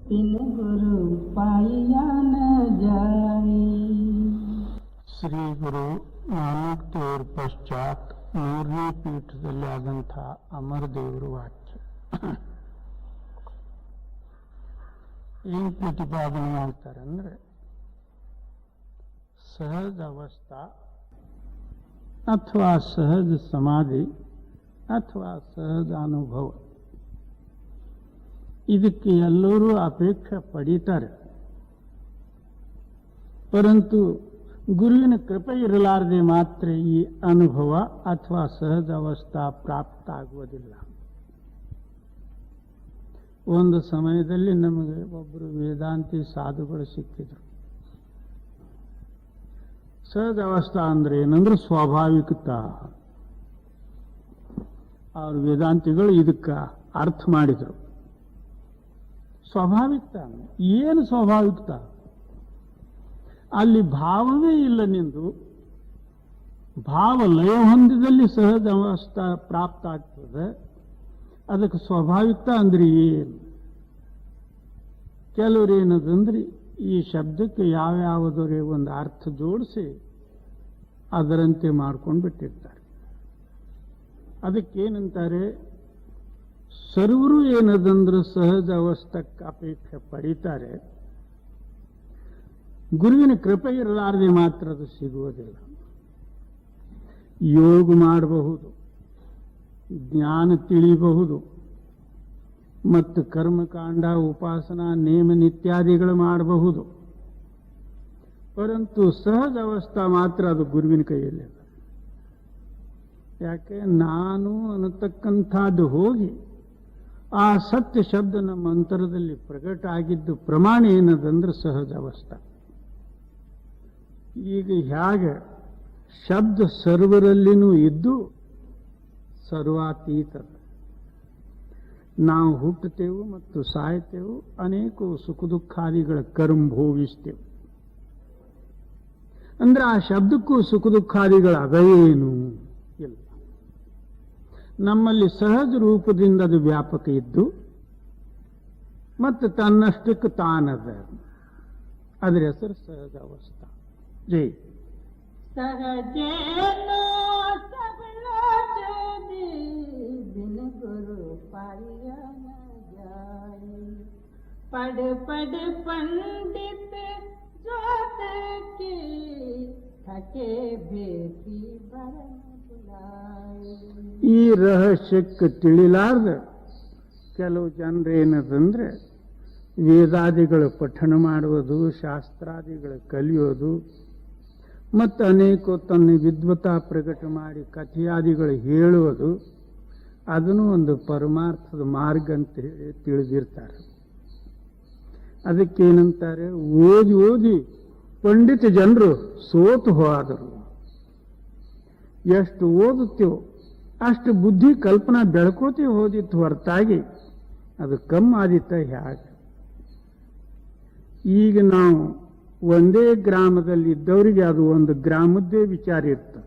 बिन गुरु पाइया न जाए। ಶ್ರೀ ಗುರು ನಾನಕ್ ದೇವರ ಪಶ್ಚಾತ್ 100ನೇ ಪೀಠದಲ್ಲಿ ಆದಂಥ ಅಮರದೇವರ ವಾಕ್ಯ ಏನು ಪ್ರತಿಪಾದನೆ ಮಾಡ್ತಾರೆ ಅಂದರೆ, ಸಹಜ ಅವಸ್ಥಾ ಅಥವಾ ಸಹಜ ಸಮಾಧಿ ಅಥವಾ ಸಹಜ ಅನುಭವ, ಇದಕ್ಕೆ ಎಲ್ಲರೂ ಅಪೇಕ್ಷೆ ಪಡೀತಾರೆ. ಪರಂತು ಗುರುವಿನ ಕೃಪೆ ಇರಲಾರದೆ ಮಾತ್ರ ಈ ಅನುಭವ ಅಥವಾ ಸಹಜ ಅವಸ್ಥಾ ಪ್ರಾಪ್ತ ಆಗುವುದಿಲ್ಲ. ಒಂದು ಸಮಯದಲ್ಲಿ ನಮಗೆ ಒಬ್ಬರು ವೇದಾಂತಿ ಸಾಧುಗಳು ಸಿಕ್ಕಿದ್ರು. ಸಹಜ ಅವಸ್ಥಾ ಅಂದ್ರೆ ಏನಂದ್ರೆ ಸ್ವಾಭಾವಿಕತ. ಅವರು ವೇದಾಂತಿಗಳು ಇದಕ್ಕೆ ಅರ್ಥ ಮಾಡಿದ್ರು. ಸ್ವಾಭಾವಿಕತ ಏನು? ಸ್ವಾಭಾವಿಕತ ಅಲ್ಲಿ ಭಾವವೇ ಇಲ್ಲ ನಿಂದು. ಭಾವ ಲಯ ಹೊಂದಿದಲ್ಲಿ ಸಹಜ ಅವಸ್ಥಾ ಪ್ರಾಪ್ತ ಆಗ್ತದೆ. ಅದಕ್ಕೆ ಸ್ವಾಭಾವಿಕತ ಅಂದ್ರೆ ಏನು? ಕೆಲವರು ಏನದಂದ್ರೆ ಈ ಶಬ್ದಕ್ಕೆ ಯಾವ್ಯಾವುದರೇ ಒಂದು ಅರ್ಥ ಜೋಡಿಸಿ ಅದರಂತೆ ಮಾಡ್ಕೊಂಡು ಬಿಟ್ಟಿರ್ತಾರೆ. ಅದಕ್ಕೇನಂತಾರೆ, ಸರ್ವರು ಏನದಂದ್ರೆ ಸಹಜ ಅವಸ್ಥಕ್ಕೆ ಅಪೇಕ್ಷೆ ಪಡೀತಾರೆ. ಗುರುವಿನ ಕೃಪೆ ಇರಲಾರದೆ ಮಾತ್ರ ಅದು ಸಿಗುವುದಿಲ್ಲ. ಯೋಗ ಮಾಡಬಹುದು, ಜ್ಞಾನ ತಿಳಿಯಬಹುದು, ಮತ್ತು ಕರ್ಮಕಾಂಡ, ಉಪಾಸನಾ, ನೇಮ ನಿತ್ಯಾದಿಗಳು ಮಾಡಬಹುದು. ಪರಂತು ಸಹಜ ಅವಸ್ಥಾ ಮಾತ್ರ ಅದು ಗುರುವಿನ ಕೈಯಲ್ಲಿಲ್ಲ. ಯಾಕೆ? ನಾನು ಅನ್ನತಕ್ಕಂಥದ್ದು ಹೋಗಿ ಆ ಸತ್ಯ ಶಬ್ದ ನಮ್ಮ ಅಂತರದಲ್ಲಿ ಪ್ರಕಟ ಆಗಿದ್ದು ಪ್ರಮಾಣ ಏನದಂದ್ರೆ ಸಹಜ ಅವಸ್ಥಾ. ಈಗ ಹೇಗೆ ಶಬ್ದ ಸರ್ವರಲ್ಲಿನೂ ಇದ್ದು ಸರ್ವಾತೀತ, ನಾವು ಹುಟ್ಟುತ್ತೇವೆ ಮತ್ತು ಸಾಯ್ತೇವೆ, ಅನೇಕ ಸುಖ ದುಃಖಾದಿಗಳ ಕರ್ಮ ಭೋಗಿಸ್ತೇವೆ. ಅಂದ್ರೆ ಆ ಶಬ್ದಕ್ಕೂ ಸುಖ ದುಃಖಾದಿಗಳ ಅವೇನು ಇಲ್ಲ. ನಮ್ಮಲ್ಲಿ ಸಹಜ ರೂಪದಿಂದ ಅದು ವ್ಯಾಪಕ ಇದ್ದು ಮತ್ತು ತನ್ನಷ್ಟಕ್ಕೆ ತಾನದ. ಅದರ ಹೆಸರು ಸಹಜ ಅವಸ್ಥಾ. ಜೈ सहजेनो सबला चली, बिन गुरु पाइया न जाए। पढ़ पढ़ पंडित जोत की, थके भेसी भरम बुलाए। ಈ ರಹಸ್ಯಕ್ಕೆ ತಿಳಿಲಾರ್ದ ಕೆಲವು ಜನರೇನದಂದ್ರೆ ವೇದಾದಿಗಳು ಪಠಣ ಮಾಡುವುದು, ಶಾಸ್ತ್ರಾದಿಗಳು ಕಲಿಯೋದು, ಮತ್ತು ಅನೇಕ ತನ್ನ ವಿದ್ವತಾ ಪ್ರಕಟ ಮಾಡಿ ಕಥೆಯಾದಿಗಳು ಹೇಳುವುದು, ಅದನ್ನು ಒಂದು ಪರಮಾರ್ಥದ ಮಾರ್ಗ ಅಂತ ಹೇಳಿ ತಿಳಿದಿರ್ತಾರೆ. ಅದಕ್ಕೇನಂತಾರೆ, ಓದಿ ಓದಿ ಪಂಡಿತ ಜನರು ಸೋತು ಹೋದರು. ಎಷ್ಟು ಓದುತ್ತೇವೋ ಅಷ್ಟು ಬುದ್ಧಿ ಕಲ್ಪನಾ ಬೆಳ್ಕೋತಿ ಹೋದಿತ್ತು ಹೊರತಾಗಿ ಅದು ಕಮ್ಮಾದಿತ್ತ ಹೇಗೆ? ಈಗ ನಾವು ಒಂದೇ ಗ್ರಾಮದಲ್ಲಿ ಇದ್ದವರಿಗೆ ಅದು ಒಂದು ಗ್ರಾಮದ್ದೇ ವಿಚಾರ ಇರ್ತದೆ.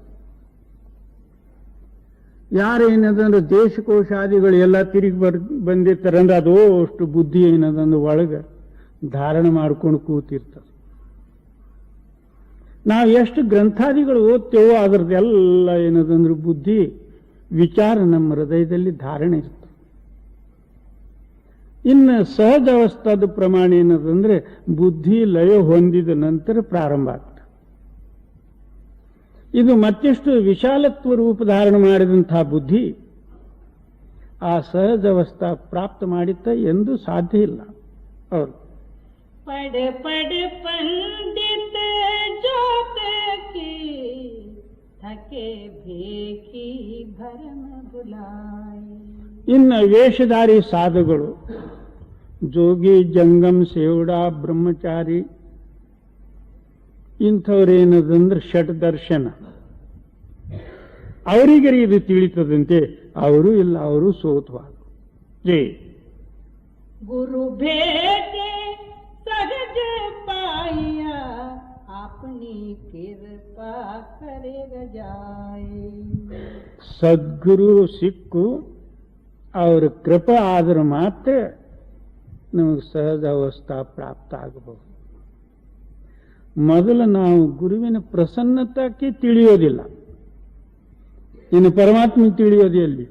ಯಾರೇನದಂದ್ರೆ ದೇಶಕೋಶಾದಿಗಳು ಎಲ್ಲ ತಿರುಗಿ ಬಂದಿರ್ತಾರಂದ್ರೆ ಅದು ಅಷ್ಟು ಬುದ್ಧಿ ಏನದಂದ್ರೆ ಒಳಗೆ ಧಾರಣೆ ಮಾಡ್ಕೊಂಡು ಕೂತಿರ್ತದೆ. ನಾವು ಎಷ್ಟು ಗ್ರಂಥಾದಿಗಳು ಓದ್ತೇವೋ ಅದರದ್ದೆಲ್ಲ ಏನದಂದ್ರೆ ಬುದ್ಧಿ ವಿಚಾರ ನಮ್ಮ ಹೃದಯದಲ್ಲಿ ಧಾರಣೆ ಇರ್ತದೆ. ಇನ್ನು ಸಹಜ ಅವಸ್ಥಾದ ಪ್ರಮಾಣ ಏನದಂದ್ರೆ ಬುದ್ಧಿ ಲಯ ಹೊಂದಿದ ನಂತರ ಪ್ರಾರಂಭ ಆಗ್ತದೆ. ಇದು ಮತ್ತೆಷ್ಟು ವಿಶಾಲತ್ವ ರೂಪ ಧಾರಣೆ ಮಾಡಿದಂತಹ ಬುದ್ಧಿ ಆ ಸಹಜ ಅವಸ್ಥಾ ಪ್ರಾಪ್ತ ಮಾಡಿತ್ತ ಎಂದು ಸಾಧ್ಯ ಇಲ್ಲ. ಅವರು पढ़ पढ़ पंडित जोत की, थके भेकी भरम बुलाए। ಇನ್ನು ವೇಷಧಾರಿ ಸಾಧುಗಳು, ಜೋಗಿ, ಜಂಗಮ್, ಸೇವಡ, ಬ್ರಹ್ಮಚಾರಿ, ಇಂಥವ್ರೇನದಂದ್ರೆ ಷಟ್ ದರ್ಶನ, ಅವರಿಗೆ ಇದು ತಿಳಿತದಂತೆ ಅವರು ಇಲ್ಲ, ಅವರು ಸೋತವಾದ. ಜೈ गुरु भेटे सहज पाइया, अपनी कृपा करे जाए। ಸದ್ಗುರು ಸಿಕ್ಕು ಅವರ ಕೃಪೆ ಆದ್ರೆ ಮಾತ್ರ ನಮಗೆ ಸಹಜ ಅವಸ್ಥಾ ಪ್ರಾಪ್ತ ಆಗಬಹುದು. ಮೊದಲು ನಾವು ಗುರುವಿನ ಪ್ರಸನ್ನತಕ್ಕೆ ತಿಳಿಯೋದಿಲ್ಲ, ಇನ್ನು ಪರಮಾತ್ಮ ತಿಳಿಯೋದು ಎಲ್ಲಿ?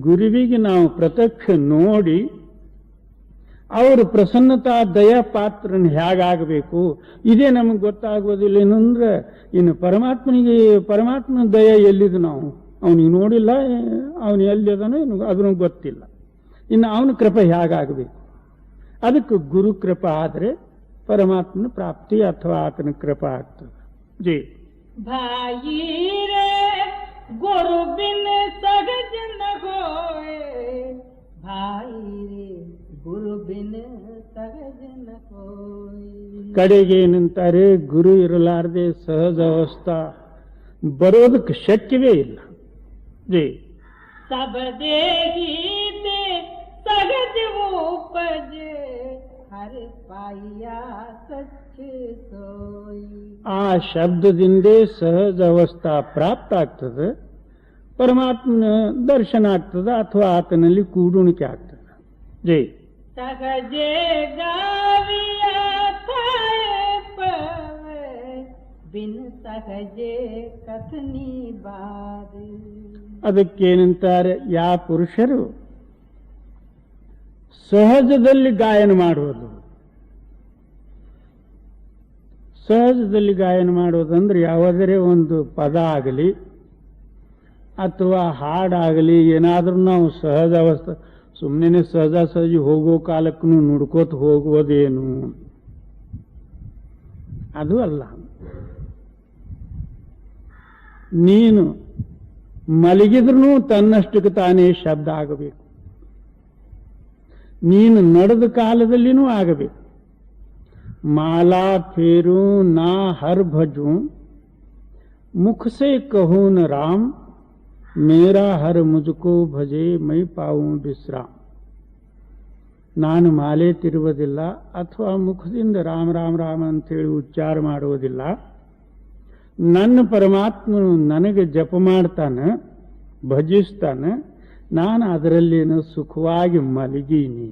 ಗುರುವಿಗೆ ನಾವು ಪ್ರತ್ಯಕ್ಷ ನೋಡಿ ಅವರು ಪ್ರಸನ್ನತಾ ದಯಾ ಪಾತ್ರನ ಹೇಗಾಗಬೇಕು ಇದೇ ನಮಗೆ ಗೊತ್ತಾಗೋದಿಲ್ಲ. ಏನಂದ್ರೆ ಇನ್ನು ಪರಮಾತ್ಮನ ದಯ ಎಲ್ಲಿದು? ನಾವು ಅವನಿಗೆ ನೋಡಿಲ್ಲ, ಅವನು ಎಲ್ಲಿದನೋ ಅದನ್ನು ಗೊತ್ತಿಲ್ಲ. ಇನ್ನು ಅವನ ಕೃಪೆ ಹೇಗಾಗಬೇಕು? ಅದಕ್ಕೆ ಗುರು ಕೃಪಾ ಆದರೆ ಪರಮಾತ್ಮನ ಪ್ರಾಪ್ತಿ ಅಥವಾ ಆತನ ಕೃಪಾ ಆಗ್ತದೆ. ಜಿ भाई रे गुरु बिन सहज न होए, भाई रे गुरु बिन सहज न होए. ಕಡೆಗೆ ಏನಂತಾರೆ, ಗುರು ಇರಲಾರದೆ ಸಹಜ ಅವಸ್ಥಾ ಬರೋದಕ್ಕೆ ಶಕ್ಯವೇ ಇಲ್ಲ. ಜಿ सब देही ते सहज उपजे, हर पाइया सच सोई. ಆ ಶಬ್ದದಿಂದೇ ಸಹಜ ಅವಸ್ಥಾ ಪ್ರಾಪ್ತ ಆಗ್ತದೆ, ಪರಮಾತ್ಮನ ದರ್ಶನ ಆಗ್ತದೆ ಅಥವಾ ಆತನಲ್ಲಿ ಕೂಡುಣಿಕೆ ಆಗ್ತದೆ. ಜೈ सहजे गाविया थाए पवे, बिन सहजे कथनी बार. ಅದಕ್ಕೇನಂತಾರೆ, ಯಾ ಪುರುಷರು ಸಹಜದಲ್ಲಿ ಗಾಯನ ಮಾಡುವುದು. ಸಹಜದಲ್ಲಿ ಗಾಯನ ಮಾಡುವುದಂದ್ರೆ ಯಾವುದೇ ಒಂದು ಪದ ಆಗಲಿ ಅಥವಾ ಹಾಡಾಗಲಿ ಏನಾದ್ರೂ ನಾವು ಸಹಜ ಅವಸ್ಥೆ ಸುಮ್ಮನೆ ಸಹಜಿ ಹೋಗೋ ಕಾಲಕ್ಕೂ ನುಡ್ಕೋತ ಹೋಗುವುದೇನು, ಅದು ಅಲ್ಲ. ನೀನು ಮಲಗಿದ್ರೂ ತನ್ನಷ್ಟಕ್ಕೆ ತಾನೇ ಶಬ್ದ ಆಗಬೇಕು, ನೀನು ನಡೆದ ಕಾಲದಲ್ಲಿನೂ ಆಗಬೇಕು. माला फेरूं ना हर भजूं, मुख से कहूं न राम, मेरा हर मुझको भजे मैं पाऊं विश्राम. ನಾನು ಮಾಲೆ ತಿರುವುದಿಲ್ಲ ಅಥವಾ ಮುಖದಿಂದ ರಾಮ ರಾಮ ರಾಮ ಅಂತೇಳಿ ಉಚ್ಚಾರ ಮಾಡುವುದಿಲ್ಲ. ನನ್ನ ಪರಮಾತ್ಮನು ನನಗೆ ಜಪ ಮಾಡ್ತಾನೆ, ಭಜಿಸ್ತಾನೆ, ನಾನು ಅದರಲ್ಲೇನು ಸುಖವಾಗಿ ಮಲಗೀನಿ.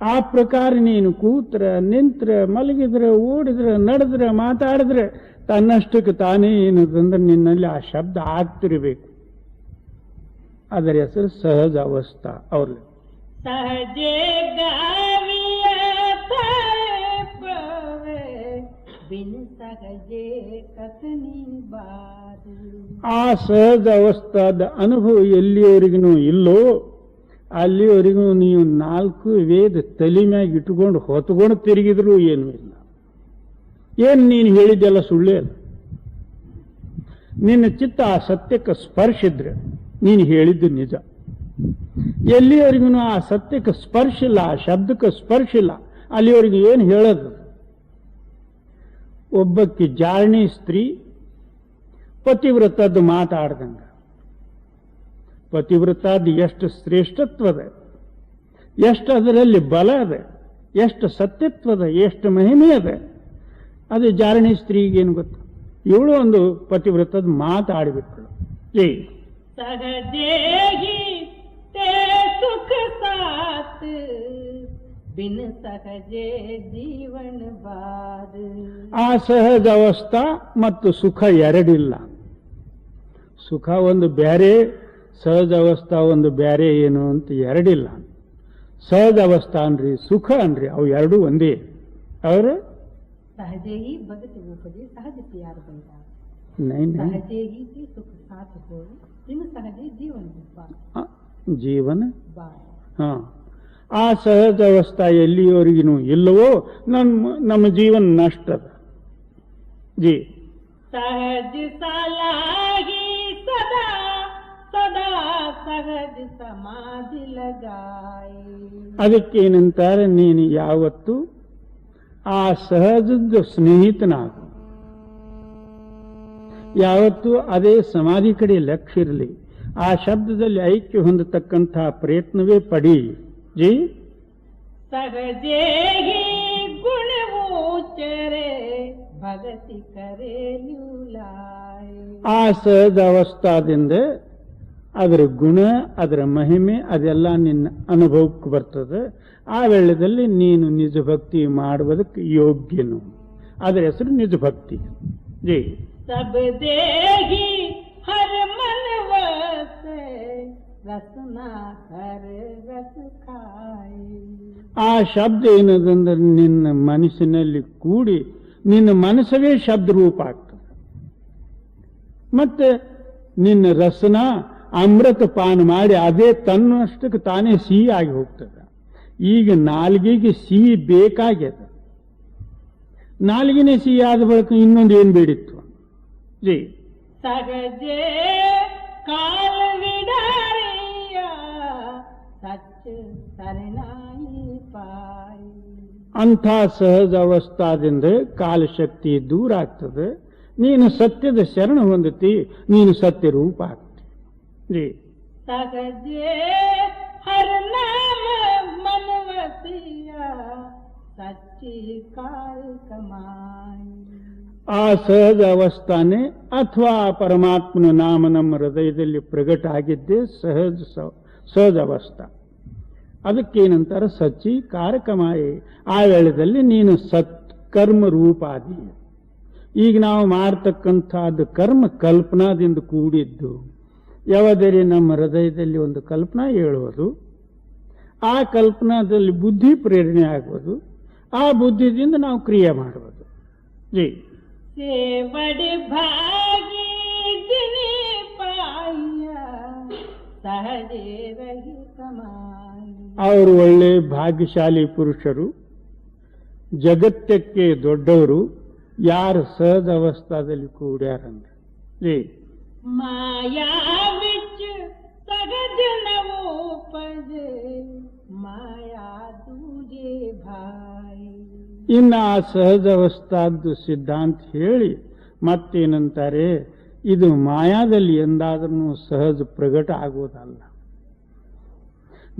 ಆ ಪ್ರಕಾರ ನೀನು ಕೂತ್ರ, ನಿಂತ್ರ, ಮಲಗಿದ್ರೆ, ಓಡಿದ್ರೆ, ನಡೆದ್ರೆ, ಮಾತಾಡಿದ್ರೆ ತನ್ನಷ್ಟಕ್ಕೆ ತಾನೇ ಏನದಂದ್ರೆ ನಿನ್ನಲ್ಲಿ ಆ ಶಬ್ದ ಆಗ್ತಿರಬೇಕು. ಅದರ ಹೆಸರು ಸಹಜ ಅವಸ್ಥಾ. ಅವ್ರ सहजे गाविया थाए पवे, बिन सहजे कथनी बार. ಆ ಸಹಜ ಅವಸ್ಥಾದ ಅನುಭವ ಎಲ್ಲಿಯವರೆಗೂ ಇಲ್ಲೋ ಅಲ್ಲಿವರೆಗೂ ನೀವು 4 ವೇದ ತಲೆ ಮ್ಯಾಗ ಇಟ್ಕೊಂಡು ಹೊತ್ಕೊಂಡು ತಿರುಗಿದ್ರೂ ಏನೂ ಇಲ್ಲ. ಏನು ನೀನು ಹೇಳಿದ್ದೆಲ್ಲ ಸುಳ್ಳೇ ಅಲ್ಲ. ನಿನ್ನ ಚಿತ್ತ ಆ ಸತ್ಯಕ್ಕೆ ಸ್ಪರ್ಶ ಇದ್ರೆ ನೀನು ಹೇಳಿದ್ದು ನಿಜ. ಎಲ್ಲಿವರೆಗೂ ಆ ಸತ್ಯಕ್ಕೆ ಸ್ಪರ್ಶ ಇಲ್ಲ, ಆ ಶಬ್ದಕ್ಕೆ ಸ್ಪರ್ಶ ಇಲ್ಲ, ಅಲ್ಲಿವರೆಗೂ ಏನು ಹೇಳೋದು? ಒಬ್ಬಕ್ಕೆ ಜಾರಣಿ ಸ್ತ್ರೀ ಪತಿವ್ರತದ್ದು ಮಾತಾಡ್ದಂಗ. ಪತಿವ್ರತಾದ ಎಷ್ಟು ಶ್ರೇಷ್ಠತ್ವದ, ಎಷ್ಟು ಅದರಲ್ಲಿ ಬಲ ಅದ, ಎಷ್ಟು ಸತ್ಯತ್ವದ, ಎಷ್ಟು ಮಹಿಮೆ ಅದ, ಅದು ಜಾರಣಿ ಸ್ತ್ರೀಗೇನು ಗೊತ್ತು? ಇವಳು ಒಂದು ಪತಿವ್ರತದ ಮಾತಾಡಿಬಿಟ್ಳು. ಜೈ सहजे ही ते सुख साथ, बिन सहजे जीवन बार. ಆ ಸಹಜ ಅವಸ್ಥಾ ಮತ್ತು ಸುಖ ಎರಡಿಲ್ಲ. ಸುಖ ಒಂದು ಬ್ಯಾರೆ, ಸಹಜ ಅವಸ್ಥಾ ಒಂದು ಬ್ಯಾರೆ ಏನು ಅಂತ ಎರಡಿಲ್ಲ. ಸಹಜ ಅವಸ್ಥಾ ಅನ್ರಿ, ಸುಖ ಅನ್ರಿ, ಅವು ಎರಡೂ ಒಂದೇ. ಅವರು सहजे ही भगत उपजे, सहज प्यार बैठा. नहीं सहजे ही के सुख साथ हो, बिन सहजे जीवन बार. ಜೀವನ बार. ಹಾ, ಆ ಸಹಜ ಅವಸ್ಥಾ ಎಲ್ಲಿಯವರೆಗೂ ಇಲ್ಲವೋ ನಮ್ಮ ಜೀವನ ನಷ್ಟದ. ಜಿ सहज सलाही सदा सदा सहज समाधि लगाए. ಅದಕ್ಕೇನಂತಾರೆ, ನೀನು ಯಾವತ್ತು ಆ ಸಹಜದ ಸ್ನೇಹಿತನಾಗು, ಯಾವತ್ತು ಅದೇ ಸಮಾಧಿ ಕಡೆ ಲಕ್ಷ್ಯ ಇರಲಿ, ಆ ಶಬ್ದದಲ್ಲಿ ಐಕ್ಯ ಹೊಂದತಕ್ಕಂತಹ ಪ್ರಯತ್ನವೇ ಪಡಿ. ಜಿ सहजे ही गुण उचरे, भगति करे ल्यूलाए. ಆ ಸಹಜ ಅವಸ್ಥಾದಿಂದ ಅದರ ಗುಣ, ಅದರ ಮಹಿಮೆ ಅದೆಲ್ಲ ನಿನ್ನ ಅನುಭವಕ್ಕೆ ಬರ್ತದೆ. ಆ ವೇಳೆಯಲ್ಲಿ ನೀನು ನಿಜ ಭಕ್ತಿ ಮಾಡುವುದಕ್ಕೆ ಯೋಗ್ಯನು. ಅದರ ಹೆಸರು ನಿಜ ಭಕ್ತಿ. ಜೈ सब देही हर मन वसे रसना हर रस खाई. ಆ ಶಬ್ದ ಏನದಂದ್ರೆ ನಿನ್ನ ಮನಸ್ಸಿನಲ್ಲಿ ಕೂಡಿ ನಿನ್ನ ಮನಸ್ಸವೇ ಶಬ್ದ ರೂಪ ಆಗ್ತದೆ. ಮತ್ತೆ ನಿನ್ನ ರಸನ ಅಮೃತ ಪಾನ ಮಾಡಿ ಅದೇ ತನ್ನಷ್ಟಕ್ಕೆ ತಾನೇ ಸಿಹಿ ಆಗಿ ಹೋಗ್ತದೆ. ಈಗ ನಾಲ್ಗೆಗೆ ಸಿಹಿ ಬೇಕಾಗ್ಯದ. ನಾಲ್ಗಿನೇ ಸಿಹಿ ಆದ ಬಳಿಕ ಇನ್ನೊಂದು ಏನು ಬೇಡಿತ್ತು? ಜೈ ಸಗಜೆ ಕಾಲ ವಿಡಾರಿಯ ಸಚ್ಚ ಸರನಾಯಿ ಪಾಯಿ. ಅಂಥ ಸಹಜ ಅವಸ್ಥಾದಿಂದ ಕಾಲಶಕ್ತಿ ದೂರ ಆಗ್ತದೆ. ನೀನು ಸತ್ಯದ ಶರಣ ಹೊಂದುತ್ತಿ, ನೀನು ಸತ್ಯ ರೂಪ ಆಗ್ತಿ. ಜೈ ಸಗಜೆ ಹರ ನಾಮ ಮನವತಿಯ ಸಚ್ಚಿ ಕಾಲ ಕಮಾಯಿ. ಆ ಸಹಜ ಅವಸ್ಥಾನೆ ಅಥವಾ ಪರಮಾತ್ಮನ ನಾಮ ನಮ್ಮ ಹೃದಯದಲ್ಲಿ ಪ್ರಗಟ ಆಗಿದ್ದೇ ಸಹಜ ಅವಸ್ಥಾ. ಅದಕ್ಕೇನಂತಾರೆ? ಸಚ್ಚಿ ಕಾರಕಮಾಯಿ. ಆ ವೇಳೆಯಲ್ಲಿ ನೀನು ಸತ್ಕರ್ಮ ರೂಪಾದಿ. ಈಗ ನಾವು ಮಾಡ್ತಕ್ಕಂಥದ್ದು ಕರ್ಮ ಕಲ್ಪನಾದಿಂದ ಕೂಡಿದ್ದು. ಯಾವದರೆ ನಮ್ಮ ಹೃದಯದಲ್ಲಿ ಒಂದು ಕಲ್ಪನಾ ಹೇಳುವುದು, ಆ ಕಲ್ಪನಾದಲ್ಲಿ ಬುದ್ಧಿ ಪ್ರೇರಣೆ ಆಗುವುದು, ಆ ಬುದ್ಧಿದಿಂದ ನಾವು ಕ್ರಿಯೆ ಮಾಡುವುದು. ಜೈ ಸೇವಡಿ ಭಾಗಿ ದಿನಿ ಪಾಯ ಸಹಜೇ ರಹಿ ಕಮಾಯಿ. ಅವರು ಒಳ್ಳೆ ಭಾಗ್ಯಶಾಲಿ ಪುರುಷರು, ಜಗತ್ತಕ್ಕೆ ದೊಡ್ಡವರು ಯಾರು ಸಹಜ ಅವಸ್ಥಾದಲ್ಲಿ ಕೂಡ್ಯಾರಂದ್ರೆ. ಜೈ ಮಾಯಾ ವಿಚ ಸಗಜ ನವೋಪಜ ಮಾಯಾ ದೂಜೆ ಭಾಯಿ. ಇನ್ನು ಆ ಸಹಜ ಅವಸ್ಥಾದ್ದು ಸಿದ್ಧಾಂತ ಹೇಳಿ ಮತ್ತೇನಂತಾರೆ? ಇದು ಮಾಯಾದಲ್ಲಿ ಎಂದಾದ್ರೂ ಸಹಜ ಪ್ರಗಟ ಆಗುವುದಲ್ಲ.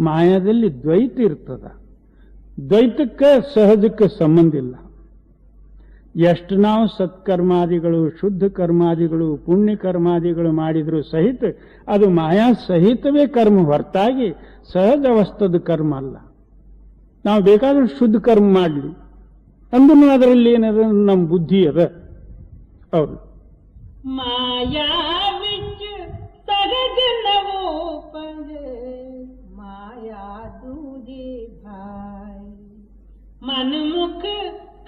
ಮಾಯಾದಲ್ಲಿ ದ್ವೈತ ಇರ್ತದ. ದ್ವೈತಕ್ಕೆ ಸಹಜಕ್ಕೆ ಸಂಬಂಧ ಇಲ್ಲ. ಎಷ್ಟು ನಾವು ಸತ್ಕರ್ಮಾದಿಗಳು, ಶುದ್ಧ ಕರ್ಮಾದಿಗಳು, ಪುಣ್ಯ ಕರ್ಮಾದಿಗಳು ಮಾಡಿದರೂ ಸಹಿತ ಅದು ಮಾಯಾ ಸಹಿತವೇ ಕರ್ಮ, ಹೊರತಾಗಿ ಸಹಜ ಅವಸ್ಥದ ಕರ್ಮ ಅಲ್ಲ. ನಾವು ಬೇಕಾದ್ರೆ ಶುದ್ಧ ಕರ್ಮ ಮಾಡಲಿ ಅಂದ್ರೂ ಅದರಲ್ಲಿ ಏನದ? ನಮ್ಮ ಬುದ್ಧಿ ಅದ. ಹೌದು. ಮಾಯಾ ವಿಚ ಸಗಜ ನವೋಪಜ ಮಾಯಾ ದೂಜೆ ಭಾಯಿ. ಮನಮುಖ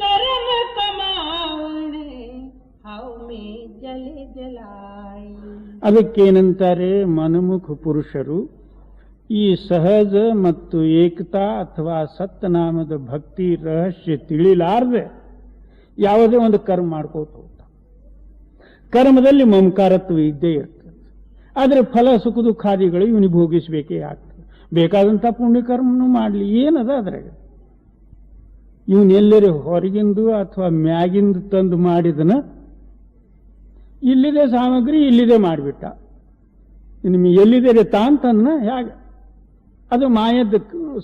कर्म कमावणे हव में जले जलाई. ಅದಕ್ಕೇನಂತಾರೆ? ಮನಮುಖ ಪುರುಷರು ಈ ಸಹಜ ಮತ್ತು ಏಕತಾ ಅಥವಾ ಸತ್ಯನಾಮದ ಭಕ್ತಿ ರಹಸ್ಯ ತಿಳಿಲಾರ್ದೆ ಯಾವುದೇ ಒಂದು ಕರ್ಮ ಮಾಡ್ಕೋತ ಹೋಗ್ತಾರೆ. ಕರ್ಮದಲ್ಲಿ ಮಮಕಾರತ್ವ ಇದ್ದೇ ಇರ್ತದೆ. ಆದರೆ ಫಲ ಸುಖ ದುಃಖಾದಿಗಳು ಇವನಿಗೆ ಭೋಗಿಸಬೇಕೇ ಆಗ್ತದೆ. ಬೇಕಾದಂಥ ಪುಣ್ಯ ಕರ್ಮನೂ ಮಾಡಲಿ, ಏನದ ಅದ್ರಾಗ? ಇವನೆಲ್ಲರೂ ಹೊರಗಿಂದು ಅಥವಾ ಮ್ಯಾಗಿಂದು ತಂದು ಮಾಡಿದನ, ಇಲ್ಲಿದೆ ಸಾಮಗ್ರಿ ಇಲ್ಲಿದೆ ಮಾಡಿಬಿಟ್ಟ, ನಿಮಗೆ ಎಲ್ಲಿದೆ ತಾಂತನ್ನ ಹೇಗೆ? ಅದು ಮಾಯದ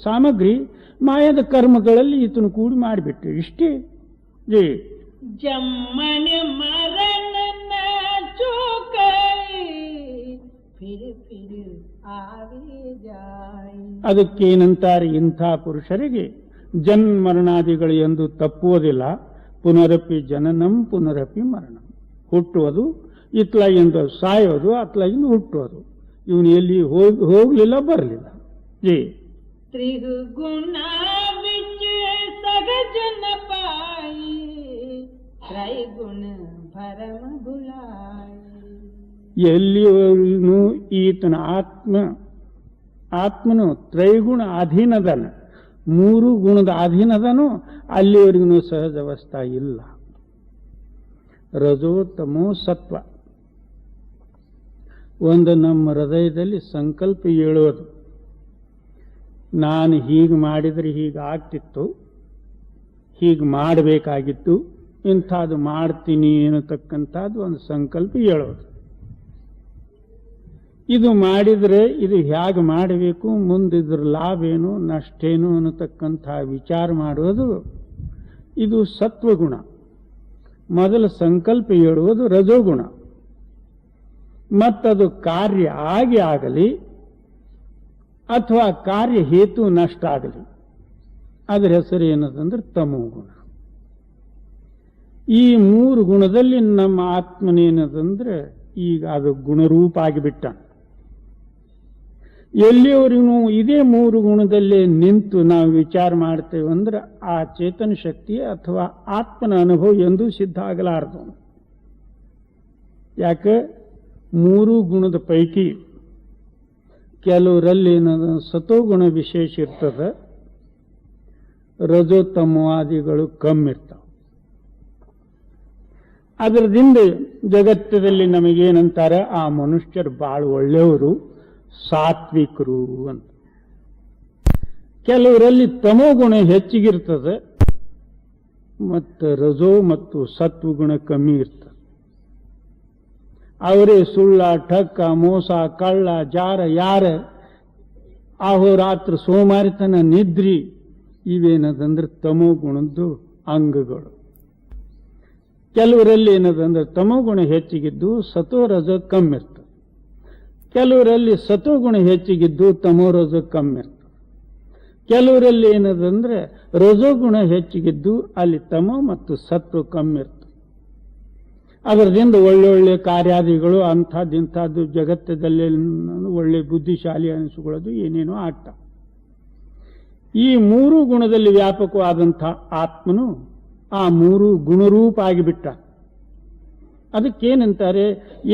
ಸಾಮಗ್ರಿ, ಮಾಯದ ಕರ್ಮಗಳಲ್ಲಿ ಈತನು ಕೂಡಿ ಮಾಡಿಬಿಟ್ಟು ಇಷ್ಟೇ. ಜೈ ಜಮ್ಮನ ಮರಣ ಚೋಕೈ ಫಿರ್ ಫಿರ್ ಆವೆ ಜಾಯಿ. ಅದಕ್ಕೇನಂತಾರೆ? ಇಂಥ ಪುರುಷರಿಗೆ ಜನ್ಮರಣಾದಿಗಳು ಎಂದು ತಪ್ಪುವುದಿಲ್ಲ. ಪುನರಪಿ ಜನನಂ ಪುನರಪಿ ಮರಣಂ. ಹುಟ್ಟುವುದು ಇತ್ಲಾಗಿಂದ ಸಾಯೋದು, ಅತ್ಲಾಗಿಂದ ಹುಟ್ಟುವುದು. ಇವನು ಎಲ್ಲಿ ಹೋಗಲಿಲ್ಲ, ಬರಲಿಲ್ಲ. ಜೈ ತ್ರಿಗುಣ ವಿಚ ಸಗಜನ ಪಾಯಿ ತ್ರೈಗುಣ ಭರಮ ಭುಲಾಯಿ. ಎಲ್ಲಿಯವರೆಗೂ ಈತನ ಆತ್ಮನು ತ್ರೈಗುಣ ಅಧೀನದನ, ಮೂರು ಗುಣದ ಅಧೀನದನು, ಅಲ್ಲಿವರೆಗೂ ಸಹಜ ಅವಸ್ಥಾ ಇಲ್ಲ. ರಜೋ ತಮೋ ಸತ್ವ. ಒಂದು ನಮ್ಮ ಹೃದಯದಲ್ಲಿ ಸಂಕಲ್ಪ ಹೇಳುವುದು, ನಾನು ಹೀಗೆ ಮಾಡಿದರೆ ಹೀಗೆ ಆಗ್ತಿತ್ತು, ಹೀಗೆ ಮಾಡಬೇಕಾಗಿತ್ತು, ಇಂಥದ್ದು ಮಾಡ್ತೀನಿ ಅನ್ನತಕ್ಕಂಥದ್ದು ಒಂದು ಸಂಕಲ್ಪ ಹೇಳೋದು. ಇದು ಮಾಡಿದರೆ ಇದು ಹೇಗೆ ಮಾಡಬೇಕು, ಮುಂದಿದ್ರ ಲಾಭ ಏನು ನಷ್ಟ ಏನು ಅನ್ನತಕ್ಕಂಥ ವಿಚಾರ ಮಾಡೋದು ಇದು ಸತ್ವಗುಣ. ಮೊದಲ ಸಂಕಲ್ಪ ಹೇಳುವುದು ರಜೋಗುಣ. ಮತ್ತದು ಕಾರ್ಯ ಆಗಿ ಆಗಲಿ ಅಥವಾ ಕಾರ್ಯ ಹೇತು ನಷ್ಟ ಆಗಲಿ, ಅದರ ಹೆಸರು ಏನದಂದ್ರೆ ತಮೋ ಗುಣ. ಈ ಮೂರು ಗುಣದಲ್ಲಿ ನಮ್ಮ ಆತ್ಮನೇನದಂದ್ರೆ ಈಗ ಅದು ಗುಣರೂಪ ಆಗಿಬಿಟ್ಟ. ಎಲ್ಲಿಯವರೆಗೂ ಇದೇ ಮೂರು ಗುಣದಲ್ಲೇ ನಿಂತು ನಾವು ವಿಚಾರ ಮಾಡ್ತೇವೆ ಅಂದ್ರೆ ಆ ಚೇತನ ಶಕ್ತಿ ಅಥವಾ ಆತ್ಮನ ಅನುಭವ ಎಂದೂ ಸಿದ್ಧ ಆಗಲಾರದು. ಯಾಕೆ? ಮೂರು ಗುಣದ ಪೈಕಿ ಕೆಲವರಲ್ಲಿ ಸತೋಗುಣ ವಿಶೇಷ ಇರ್ತದೆ, ರಜೋತ್ತಮವಾದಿಗಳು ಕಮ್ಮಿ ಇರ್ತಾವೆ. ಅದರದಿಂದ ಜಗತ್ತದಲ್ಲಿ ನಮಗೇನಂತಾರೆ, ಆ ಮನುಷ್ಯರು ಬಹಳ ಒಳ್ಳೆಯವರು, ಸಾತ್ವಿಕರು ಅಂತ. ಕೆಲವರಲ್ಲಿ ತಮೋಗುಣ ಹೆಚ್ಚಿಗಿರ್ತದೆ ಮತ್ತು ರಜೋ ಮತ್ತು ಸತ್ವಗುಣ ಕಮ್ಮಿ ಇರ್ತದೆ. ಅವರೇ ಸುಳ್ಳ, ಠಕ್ಕ, ಮೋಸ, ಕಳ್ಳ, ಜಾರ, ಯಾರ, ಅಹೋರಾತ್ರ ಸೋಮಾರಿತನ, ನಿದ್ರಿ ಇವೇನದಂದ್ರೆ ತಮೋಗುಣದ್ದು ಅಂಗಗಳು. ಕೆಲವರಲ್ಲಿ ಏನದಂದ್ರೆ ತಮೋಗುಣ ಹೆಚ್ಚಿಗಿದ್ದು ಸತೋ ರಜ ಕಮ್ಮಿ ಇರ್ತದೆ. ಕೆಲವರಲ್ಲಿ ಸತೋಗುಣ ಹೆಚ್ಚಿಗಿದ್ದು ತಮೋ ರಜ ಕಮ್ಮಿ ಇರ್ತದೆ. ಕೆಲವರಲ್ಲಿ ಏನದಂದ್ರೆ ರಜೋಗುಣ ಹೆಚ್ಚಿಗಿದ್ದು ಅಲ್ಲಿ ತಮೋ ಮತ್ತು ಸತ್ವ ಕಮ್ಮಿ ಇರ್ತದೆ. ಅದರದಿಂದ ಒಳ್ಳೊಳ್ಳೆ ಕಾರ್ಯಾದಿಗಳು ಅಂಥದ್ದಿಂಥದ್ದು ಜಗತ್ತದಲ್ಲಿ ಒಳ್ಳೆ ಬುದ್ಧಿಶಾಲಿ ಅನಿಸಿಕೊಳ್ಳೋದು ಏನೇನೋ ಆಗ್ತಾವ. ಈ ಮೂರು ಗುಣದಲ್ಲಿ ವ್ಯಾಪಕವಾದಂಥ ಆತ್ಮನು ಆ ಮೂರು ಗುಣರೂಪ ಆಗಿಬಿಟ್ಟ. ಅದಕ್ಕೇನಂತಾರೆ,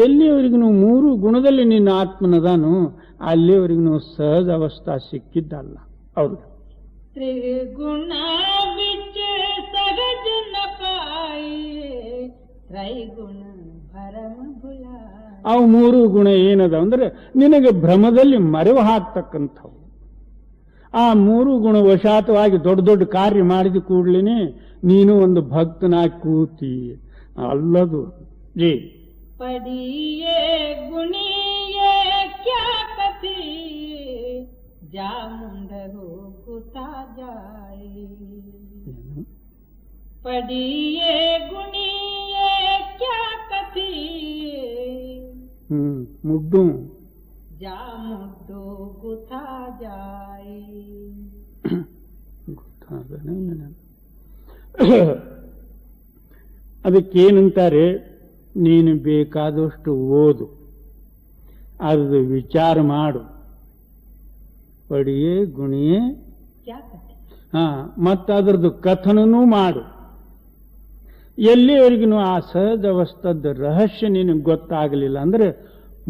ಎಲ್ಲಿಯವರೆಗೂ ಮೂರು ಗುಣದಲ್ಲಿ ನಿನ್ನ ಆತ್ಮನದಾನು ಅಲ್ಲಿಯವರೆಗೂ ಸಹಜ ಅವಸ್ಥಾ ಸಿಕ್ಕಿದ್ದಲ್ಲ ಅವ್ರಿಗೆ. ತ್ರಿಗುಣ ಬಿಚ್ಚ ಸಹಜ ನ ಪಾಯಿ ತ್ರೈಗುಣ ಭರಮ ಭುಲಾಯಿ. ಅವು ಮೂರು ಗುಣ ಏನದ ಅಂದ್ರೆ ನಿನಗೆ ಭ್ರಮದಲ್ಲಿ ಮರೆವು ಹಾಕ್ತಕ್ಕಂಥವು. ಆ ಮೂರು ಗುಣ ವಶಾತವಾಗಿ ದೊಡ್ಡ ದೊಡ್ಡ ಕಾರ್ಯ ಮಾಡಿದ ಕೂಡ್ಲೇನೆ ನೀನು ಒಂದು ಭಕ್ತನಾಗಿ ಕೂತಿ ಅಲ್ಲದು. ಜಿ ಪಡಿಯೇ ಗುಣಿಯೇ ಕ್ಯಾ ಕಥಿ ಜಾ ಮುಂಡರು ಗುತಾ ಜಾಯಿ. ಪಡಿಯೇ ಗುಣಿಯೇ ಕ್ಯಾ ಕಥಿ ಮುಡ್ಡು ಜಾ ಮುಡ್ಡು ಗುತಾ ಜಾಯಿ. ಅದಕ್ಕೇನಂತಾರೆ, ನೀನು ಬೇಕಾದಷ್ಟು ಓದು, ಅದು ವಿಚಾರ ಮಾಡು, ಪಡಿಯೇ ಗುಣಿಯೇ ಕ್ಯಾ ಕಥಿ. ಮತ್ತು ಅದರದ್ದು ಕಥನನೂ ಮಾಡು. ಎಲ್ಲಿವರೆಗೂ ಆ ಸಹಜ ಅವಸ್ಥದ ರಹಸ್ಯ ನಿನಗೆ ಗೊತ್ತಾಗಲಿಲ್ಲ ಅಂದ್ರೆ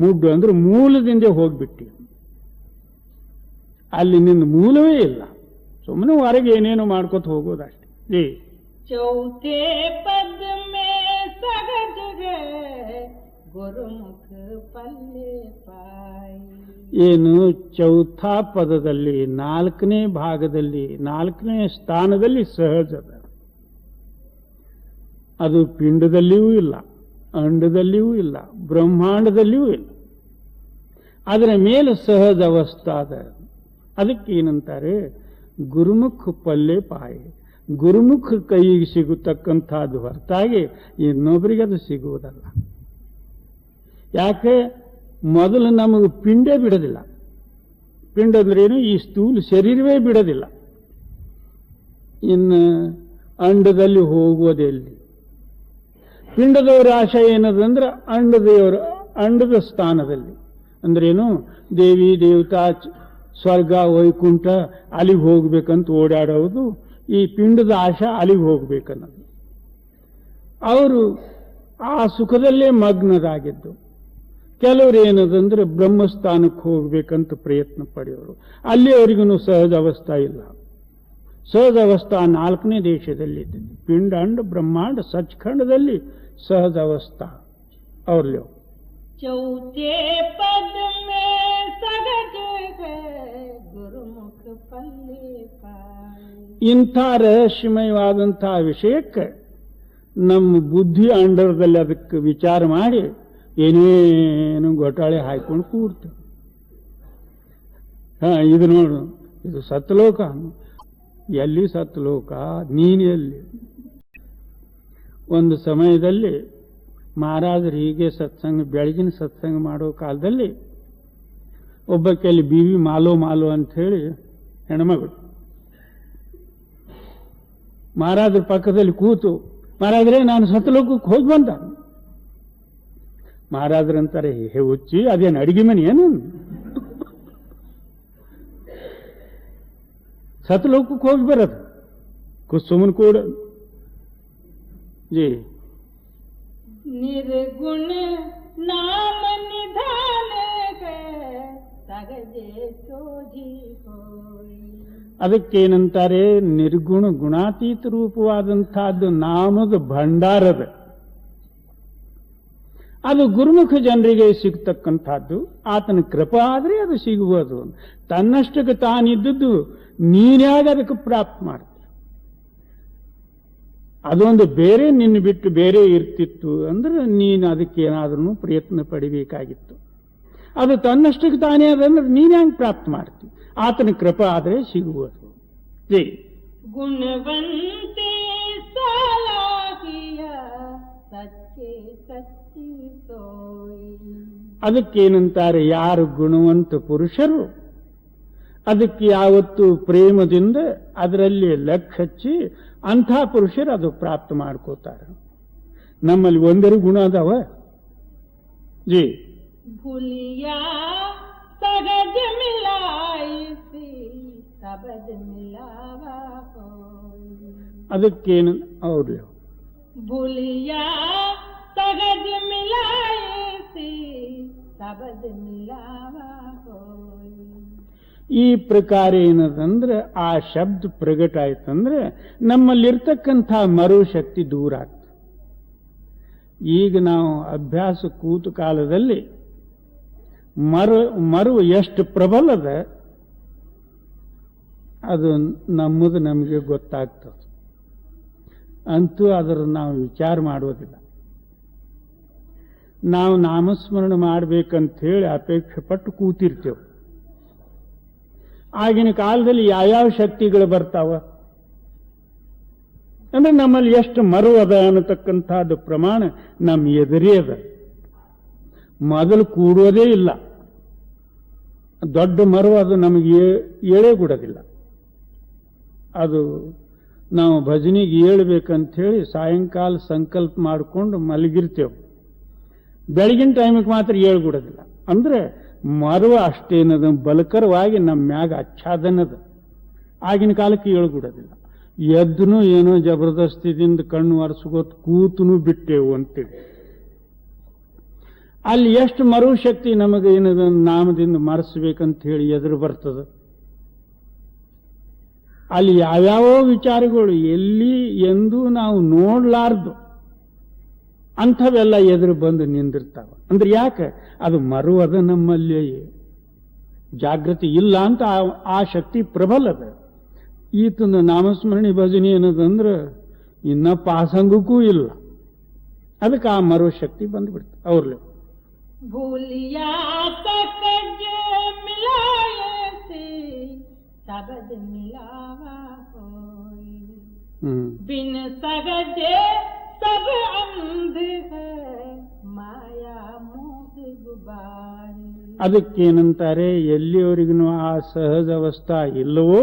ಮುಡ್ಡು ಅಂದ್ರೆ ಮೂಲದಿಂದ ಹೋಗ್ಬಿಟ್ಟಿ. ಅಲ್ಲಿ ನಿನ್ನ ಮೂಲವೇ ಇಲ್ಲ, ಸುಮ್ಮನೆ ಹೊರಗೆ ಏನೇನೋ ಮಾಡ್ಕೊತ ಹೋಗೋದಷ್ಟೇ. ಜಿ ಚೌಥೆ ಪದ ಮೇ ಸಗಜ ಗುರುಮುಖ ಪಲ್ಲೆ ಪಾಯಿ. ಏನು ಚೌಥಾ ಪದದಲ್ಲಿ ನಾಲ್ಕನೇ ಭಾಗದಲ್ಲಿ ನಾಲ್ಕನೇ ಸ್ಥಾನದಲ್ಲಿ ಸಹಜದ. ಅದು ಪಿಂಡದಲ್ಲಿಯೂ ಇಲ್ಲ, ಅಂಡದಲ್ಲಿಯೂ ಇಲ್ಲ, ಬ್ರಹ್ಮಾಂಡದಲ್ಲಿಯೂ ಇಲ್ಲ. ಅದರ ಮೇಲೆ ಸಹಜ ಅವಸ್ಥಾದ. ಅದಕ್ಕೇನಂತಾರೆ, ಗುರುಮುಖ ಪಲ್ಲೆ ಪಾಯಿ. ಗುರುಮುಖ ಕೈಗೆ ಸಿಗತಕ್ಕಂಥದ್ದು ಹೊರತಾಗಿ ಇನ್ನೊಬ್ಬರಿಗೆ ಅದು ಸಿಗುವುದಲ್ಲ. ಯಾಕೆ? ಮೊದಲು ನಮಗೆ ಪಿಂಡೇ ಬಿಡೋದಿಲ್ಲ. ಪಿಂಡ ಅಂದ್ರೇನು? ಈ ಸ್ಥೂಲ ಶರೀರವೇ ಬಿಡೋದಿಲ್ಲ. ಇನ್ನು ಅಂಡದಲ್ಲಿ ಹೋಗುವುದೆಲ್ಲಿ? ಪಿಂಡದವರ ಆಶೆ ಏನದಂದ್ರೆ ಅಂಡದ ಸ್ಥಾನದಲ್ಲಿ ಅಂದ್ರೇನು, ದೇವಿ ದೇವತಾ ಸ್ವರ್ಗ ವೈಕುಂಠ ಅಲ್ಲಿಗೆ ಹೋಗ್ಬೇಕಂತ ಓಡಾಡೋದು. ಈ ಪಿಂಡದ ಆಶೆ ಅಲ್ಲಿಗೆ ಹೋಗ್ಬೇಕನ್ನೋದು. ಅವರು ಆ ಸುಖದಲ್ಲೇ ಮಗ್ನರಾಗಿದ್ದು. ಕೆಲವರು ಏನದಂದ್ರೆ ಬ್ರಹ್ಮಸ್ಥಾನಕ್ಕೆ ಹೋಗ್ಬೇಕಂತ ಪ್ರಯತ್ನ ಪಡೆಯೋರು. ಅಲ್ಲಿಯವರೆಗೂ ಸಹಜ ಅವಸ್ಥಾ ಇಲ್ಲ. ಸಹಜ ಅವಸ್ಥಾ ನಾಲ್ಕನೇ ದೇಶದಲ್ಲಿ ಪಿಂಡ, ಅಂಡ, ಬ್ರಹ್ಮಾಂಡ, ಸಚ್ಖಂಡದಲ್ಲಿ ಸಹಜ ಅವಸ್ಥಾ ಅವ್ರಲ್ಲಿ. ಚೌಥೆ ಪದ ಮೇ ಸಗಜ ಗುರುಮುಖ ಪಲ್ಲೆ ಪಾಯಿ. ಇಂಥ ರಹಸ್ಯಮಯವಾದಂತಹ ವಿಷಯಕ್ಕೆ ನಮ್ಮ ಬುದ್ಧಿ ಅಂಡರದಲ್ಲಿ ಅದಕ್ಕೆ ವಿಚಾರ ಮಾಡಿ ಏನೇನು ಘೋಟಾಳೆ ಹಾಕೊಂಡು ಕೂಡ್ತೇವೆ. ಇದು ನೋಡು, ಇದು ಸತ್ಲೋಕ. ಎಲ್ಲಿ ಸತ್ಲೋಕ? ನೀನು ಎಲ್ಲಿ? ಒಂದು ಸಮಯದಲ್ಲಿ ಮಹಾರಾಜರು ಹೀಗೆ ಸತ್ಸಂಗ ಬೆಳಗಿನ ಸತ್ಸಂಗ ಮಾಡೋ ಕಾಲದಲ್ಲಿ ಒಬ್ಬಕ್ಕೆ ಅಲ್ಲಿ ಬಿವಿ ಮಾಲೋ ಅಂತ ಹೇಳಿ ಹೆಣ್ಮಗಳು ಮಹಾರಾಜರ ಪಕ್ಕದಲ್ಲಿ ಕೂತು, ಮಹಾರಾಜರೇ ನಾನು ಸತ್ಲೋಕಕ್ಕೆ ಹೋಗಿ ಬಂದ. ಮಹಾರಾಜರಂತಾರೆ, ಹೇ ಹುಚ್ಚಿ, ಅದೇನು ಅಡಿಗೆ ಮನೆ ಏನು? ಸತ್ಲೋಕಕ್ಕೆ ಹೋಗಿ ಬರೋದು ಕುಸುಮನ್ ಕೂಡ जी निर्गुण नाम निधान सगजे सोझी होई. ಅದಕ್ಕೇನಂತಾರೆ, ನಿರ್ಗುಣ ಗುಣಾತೀತ ರೂಪವಾದಂತಹದ್ದು ನಾಮದ ಭಂಡಾರದ, ಅದು ಗುರುಮುಖ ಜನರಿಗೆ ಸಿಗ್ತಕ್ಕಂಥದ್ದು. ಆತನ ಕೃಪಾ ಆದ್ರೆ ಅದು ಸಿಗುವುದು. ತನ್ನಷ್ಟಕ್ಕೆ ತಾನಿದ್ದದ್ದು ನೀನ್ಯಾಗ ಅದಕ್ಕೆ ಪ್ರಾಪ್ತ ಮಾಡ್ತ. ಅದೊಂದು ಬೇರೆ ನಿನ್ನ ಬಿಟ್ಟು ಬೇರೆ ಇರ್ತಿತ್ತು ಅಂದ್ರೆ ನೀನು ಅದಕ್ಕೇನಾದ್ರೂ ಪ್ರಯತ್ನ ಪಡಿಬೇಕಾಗಿತ್ತು. ಅದು ತನ್ನಷ್ಟಕ್ಕೆ ತಾನೇ ಅದಂದ್ರೆ ನೀನು ಹೆಂಗೆ ಪ್ರಾಪ್ತ ಮಾಡ್ತಿ? ಆತನ ಕೃಪಾ ಆದರೆ ಸಿಗುವುದು. ಜೈ ಗುಣವಂತೆ ಸಾಲಾಗಿಯ ಸಚ್ಚೆ ಸಚ್ಚಿ ಸೋಯಿ. ಅದಕ್ಕೇನಂತಾರೆ, ಯಾರು ಗುಣವಂತ ಪುರುಷರು ಅದಕ್ಕೆ ಯಾವತ್ತು ಪ್ರೇಮದಿಂದ ಅದರಲ್ಲಿ ಲಕ್ಷ ಹಚ್ಚಿ ಅಂಥ ಪುರುಷರು ಅದು ಪ್ರಾಪ್ತ ಮಾಡ್ಕೋತಾರೆ. ನಮ್ಮಲ್ಲಿ ಒಂದರ ಗುಣ ಅದಾವ ಜಿ. ಭೂಲಿಯಾ ಸಗಜ ಮಿಲಾಯಿಸಿ ಸಬದ ಮಿಲಾವಾ ಹೋಯಿ. ಅದಕ್ಕೇನು ಅವ್ರು ಭೂಲಿಯಾ ಸಗಜ ಮಿಲಾಯಿಸಿ ಸಬದ ಮಿಲಾವಾ ಹೋಯಿ. ಈ ಪ್ರಕಾರ ಏನದಂದ್ರೆ ಆ ಶಬ್ದ ಪ್ರಗಟ ಆಯ್ತಂದ್ರೆ ನಮ್ಮಲ್ಲಿರ್ತಕ್ಕಂಥ ಮರು ಶಕ್ತಿ ದೂರ ಆಗ್ತದೆ. ಈಗ ನಾವು ಅಭ್ಯಾಸ ಕೂತು ಕಾಲದಲ್ಲಿ ಮರು ಎಷ್ಟು ಪ್ರಬಲದ ಅದು ನಮ್ಮದು ನಮಗೆ ಗೊತ್ತಾಗ್ತದೆ. ಅಂತೂ ಅದರ ನಾವು ವಿಚಾರ ಮಾಡೋದಿಲ್ಲ. ನಾವು ನಾಮಸ್ಮರಣೆ ಮಾಡ್ಬೇಕಂತ ಹೇಳಿ ಅಪೇಕ್ಷೆ ಪಟ್ಟು ಕೂತಿರ್ತೇವೆ. ಆಗಿನ ಕಾಲದಲ್ಲಿ ಯಾವ್ಯಾವ ಶಕ್ತಿಗಳು ಬರ್ತಾವ ಅಂದ್ರೆ ನಮ್ಮಲ್ಲಿ ಎಷ್ಟು ಮರು ಅದ ಅನ್ನತಕ್ಕಂಥದ್ದು ಪ್ರಮಾಣ ನಮ್ಮ ಎದುರೇ ಅದ. ಮೊದಲು ಕೂಡೋದೇ ಇಲ್ಲ. ದೊಡ್ಡ ಮರು ಅದು ನಮಗೆ ಏಳೇಗೂಡೋದಿಲ್ಲ. ಅದು ನಾವು ಭಜನೆಗೆ ಏಳ್ಬೇಕಂತ ಹೇಳಿ ಸಾಯಂಕಾಲ ಸಂಕಲ್ಪ ಮಾಡಿಕೊಂಡು ಮಲಗಿರ್ತೇವೆ. ಬೆಳಗಿನ ಟೈಮಿಗೆ ಮಾತ್ರ ಏಳ್ಗೂಡೋದಿಲ್ಲ. ಅಂದ್ರೆ ಮರುವ ಅಷ್ಟೇನದ ಬಲಕರವಾಗಿ ನಮ್ಮ ಮ್ಯಾಗ ಆಚ್ಛಾದನದ. ಆಗಿನ ಕಾಲಕ್ಕೆ ಏಳ್ಗೂಡೋದಿಲ್ಲ. ಎದ್ದನು ಏನೋ ಜಬರ್ದಸ್ತಿದಿಂದ ಕಣ್ಣು ಒರೆಸ್ಕೋತ್ ಕೂತನು ಬಿಟ್ಟೆವು ಅಂತೇಳಿ. ಅಲ್ಲಿ ಎಷ್ಟು ಮರು ಶಕ್ತಿ ನಮಗೆ ಏನದ ನಾಮದಿಂದ ಮರೆಸ್ಬೇಕಂತ ಹೇಳಿ ಎದುರು ಬರ್ತದ. ಅಲ್ಲಿ ಯಾವ್ಯಾವ ವಿಚಾರಗಳು ಎಲ್ಲಿ ಎಂದೂ ನಾವು ನೋಡ್ಲಾರ್ದು ಅಂಥವೆಲ್ಲ ಎದುರು ಬಂದು ನಿಂದಿರ್ತಾವ. ಅಂದ್ರೆ ಯಾಕೆ? ಅದು ಮರುವದ ನಮ್ಮಲ್ಲಿ ಜಾಗೃತಿ ಇಲ್ಲ ಅಂತ ಆ ಶಕ್ತಿ ಪ್ರಬಲದ. ಈತನ ನಾಮಸ್ಮರಣೆ ಭಜನೆ ಏನದಂದ್ರೆ ಇನ್ನ ಪಾಸಂಗಕ್ಕೂ ಇಲ್ಲ. ಅದಕ್ಕೆ ಆ ಮರು ಶಕ್ತಿ ಬಂದ್ಬಿಡ್ತು ಅವ್ರಲ್ಲಿ. ಭೂಲಿಯಾ ಸಕಜ ಮಿಲಾಯಸಿ ಸಬದ ಮಿಲಾವಾ ಹೋಯಿ. ಬಿನ್ ಸಗಜೆ ಸಬ ಅಂಧ ಮಾಯಾ ಮೋಹ ಗುಬಾರಿ. ಅದಕ್ಕೇನಂತಾರೆ, ಎಲ್ಲಿವರೆಗೂ ಆ ಸಹಜ ಅವಸ್ಥಾ ಇಲ್ಲವೋ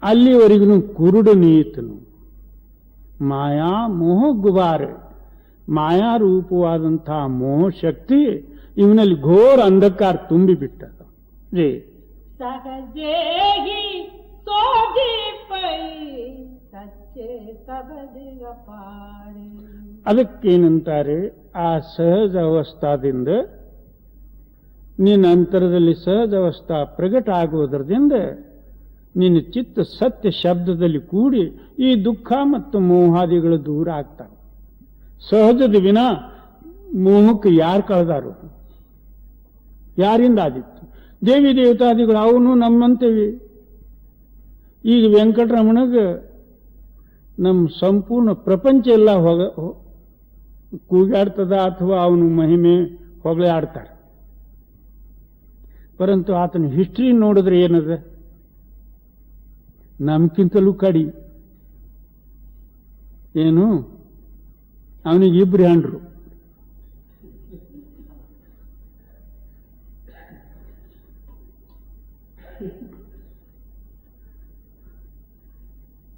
ಅಲ್ಲಿವರೆಗೂ ಕುರುಡು ನೀತನು. ಮಾಯಾ ಮೋಹ ಗುಬಾರ, ಮಾಯಾ ರೂಪವಾದಂತಹ ಮೋಹ ಶಕ್ತಿ ಇವನಲ್ಲಿ ಘೋರ ಅಂಧಕಾರ ತುಂಬಿಬಿಟ್ಟದ. ಜೇ ಸಹಜೇ ಹಿ ಸೋಜಿ ಪೈ ಸಚ್ಚೆ ಸಬದಿಗ ಪಾರಿ. ಅದಕ್ಕೇನಂತಾರೆ, ಆ ಸಹಜ ಅವಸ್ಥಾದಿಂದ ನಿನ್ನ ಅಂತರದಲ್ಲಿ ಸಹಜ ಅವಸ್ಥಾ ಪ್ರಗಟ ಆಗುವುದರಿಂದ ನಿನ್ನ ಚಿತ್ತ ಸತ್ಯ ಶಬ್ದದಲ್ಲಿ ಕೂಡಿ ಈ ದುಃಖ ಮತ್ತು ಮೋಹಾದಿಗಳು ದೂರ ಆಗ್ತಾವೆ. ಸಹಜದ ವಿನ ಮೋಹಕ್ಕೆ ಯಾರು ಕಳೆದಾರು? ಯಾರಿಂದ ಆದಿತ್ತು? ದೇವಿ ದೇವತಾದಿಗಳು ಅವನು ನಮ್ಮಂತೇವಿ. ಈಗ ವೆಂಕಟರಮಣಗ ನಮ್ಮ ಸಂಪೂರ್ಣ ಪ್ರಪಂಚ ಎಲ್ಲ ಕೂಗಾಡ್ತದ ಅಥವಾ ಅವನು ಮಹಿಮೆ ಹೊಗಳೇ ಆಡ್ತಾರೆ. ಪರಂತು ಆತನ ಹಿಸ್ಟ್ರಿ ನೋಡಿದ್ರೆ ಏನದ? ನಮ್ಗಿಂತಲೂ ಕಡಿ. ಏನು ಅವನಿಗೆ ಇಬ್ರು ಹೆಂಡ್ರು.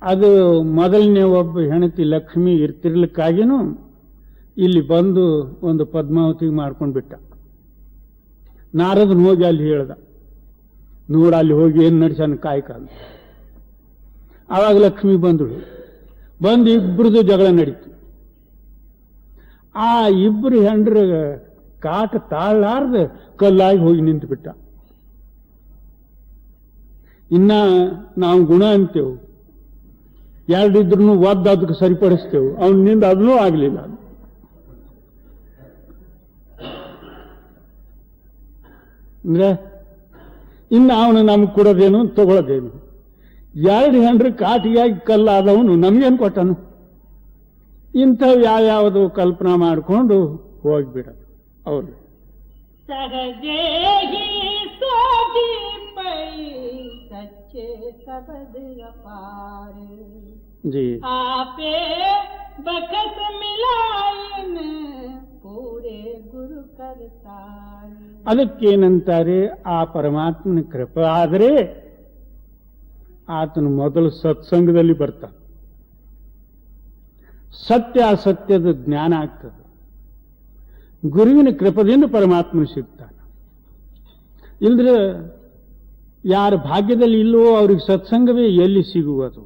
ಅದು ಮೊದಲನೇ ಒಬ್ಬ ಹೆಂಡತಿ ಲಕ್ಷ್ಮಿ ಇರ್ತಿರ್ಲಿಕ್ಕಾಗಿನೂ ಇಲ್ಲಿ ಬಂದು ಒಂದು ಪದ್ಮಾವತಿಗೆ ಮಾಡ್ಕೊಂಡು ಬಿಟ್ಟ. ನಾರದನ್ ಹೋಗಿ ಅಲ್ಲಿ ಹೇಳ್ದ, ನೋಡ ಅಲ್ಲಿ ಹೋಗಿ ಏನ್ ನಡ್ಸನ್ ಕಾಯಕ ಅಂತ. ಆವಾಗ ಲಕ್ಷ್ಮಿ ಬಂದಳು. ಬಂದು ಇಬ್ಬರದು ಜಗಳ ನಡೀತು. ಆ ಇಬ್ಬರು ಹೆಂಡ್ರ ಕಾಟ ತಾಳಾರ್ದ ಕಲ್ಲಾಗಿ ಹೋಗಿ ನಿಂತು ಬಿಟ್ಟ. ಇನ್ನ ನಾವು ಗುಣ ಅಂತೇವು, ಎರಡಿದ್ರು ಒದ್ದು ಅದಕ್ಕೆ ಸರಿಪಡಿಸ್ತೇವೆ. ಅವನಿಂದ ಅದನ್ನೂ ಆಗ್ಲಿಲ್ಲ. ಅಂದ್ರೆ ಇನ್ನು ಅವನು ನಮ್ಗೆ ಕೊಡೋದೇನು ತಗೊಳ್ಳೋದೇನು? ಎರಡು ಹೆಂಡ್ರ ಕಾಟಿಯಾಗಿ ಕಲ್ಲಾದವನು ನಮ್ಗೇನು ಕೊಟ್ಟನು? ಇಂಥವು ಯಾವ್ಯಾವುದು ಕಲ್ಪನಾ ಮಾಡಿಕೊಂಡು ಹೋಗ್ಬಿಡೋದು ಅವ್ರು. ಸಹಜೇ ಹಿ ಸೋಜಿ ಪೈ ಸಚ್ಚೆ ಸಬದ್ ಅಪಾರ ಜಿ आपे बखत मिलायन पूरे गुरु करतार. ಅದಕ್ಕೇನಂತಾರೆ? ಆ ಪರಮಾತ್ಮನ ಕೃಪೆ ಆದರೆ ಆತನು ಮೊದಲು ಸತ್ಸಂಗದಲ್ಲಿ ಬರ್ತಾನೆ. ಸತ್ಯ ಅಸತ್ಯದ ಜ್ಞಾನ ಆಗ್ತದೆ. ಗುರುವಿನ ಕೃಪದಿಂದ ಪರಮಾತ್ಮನು ಸಿಗ್ತಾನೆ. ಇಲ್ದ್ರೆ ಯಾರ ಭಾಗ್ಯದಲ್ಲಿ ಇಲ್ಲವೋ ಅವ್ರಿಗೆ ಸತ್ಸಂಗವೇ ಎಲ್ಲಿ ಸಿಗುವುದು?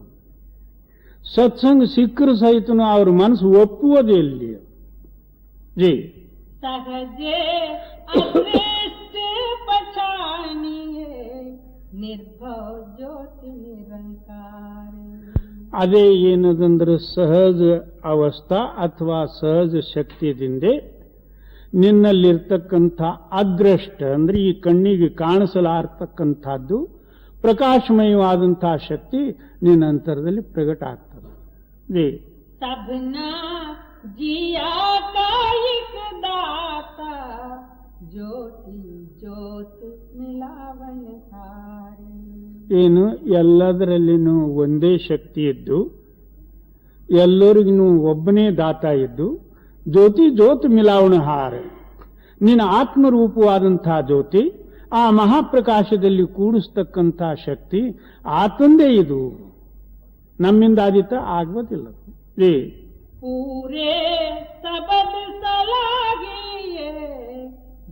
ಸತ್ಸಂಗ ಸಿಕ್ಕರು ಸಹಿತನು ಅವ್ರ ಮನಸ್ಸು ಒಪ್ಪುವುದೇ ಎಲ್ಲಿ? ಜಿ ಸಹಜೇ ಅಶ್ರೇಷ್ಠ ಪಚಾನಿಯೇ ನಿರ್ಭವ ಜ್ಯೋತಿ ನಿರಂಕಾರ. ಅದೇ ಏನದಂದ್ರೆ ಸಹಜ ಅವಸ್ಥಾ ಅಥವಾ ಸಹಜ ಶಕ್ತಿಯಿಂದ ನಿನ್ನಲ್ಲಿರ್ತಕ್ಕಂಥ ಅದೃಷ್ಟ ಅಂದ್ರೆ ಈ ಕಣ್ಣಿಗೆ ಕಾಣಿಸಲಾರ್ತಕ್ಕಂಥದ್ದು ಪ್ರಕಾಶಮಯವಾದಂತಹ ಶಕ್ತಿ ನಿನ್ನ ಅಂತರದಲ್ಲಿ ಪ್ರಕಟ ಆಗ್ತದೆ. ಸಬ್ನಾ ಜಿಯಾ ಕಾಯಿಕ ದಾತ ಜ್ಯೋತಿ ಜ್ಯೋತ್ ಮಿಲಾವಣ ಸಾರಿ. ಏನು ಎಲ್ಲದರಲ್ಲಿನೂ ಒಂದೇ ಶಕ್ತಿ ಇದ್ದು ಎಲ್ಲರಿಗೂ ಒಬ್ಬನೇ ದಾತ ಇದ್ದು ಜ್ಯೋತಿ ಜ್ಯೋತಿ ಮಿಲಾವಣ ಹಾರ. ನಿನ್ನ ಆತ್ಮರೂಪವಾದಂತಹ ಜ್ಯೋತಿ ಆ ಮಹಾಪ್ರಕಾಶದಲ್ಲಿ ಕೂಡಿಸ್ತಕ್ಕಂಥ ಶಕ್ತಿ ಆತಂದೇ. ಇದು ನಮ್ಮಿಂದ ಆದಿತ ಆಗೋದಿಲ್ಲ. ಪೂರೇ ಸಬದ್ ಸಲಾಗಿಯೇ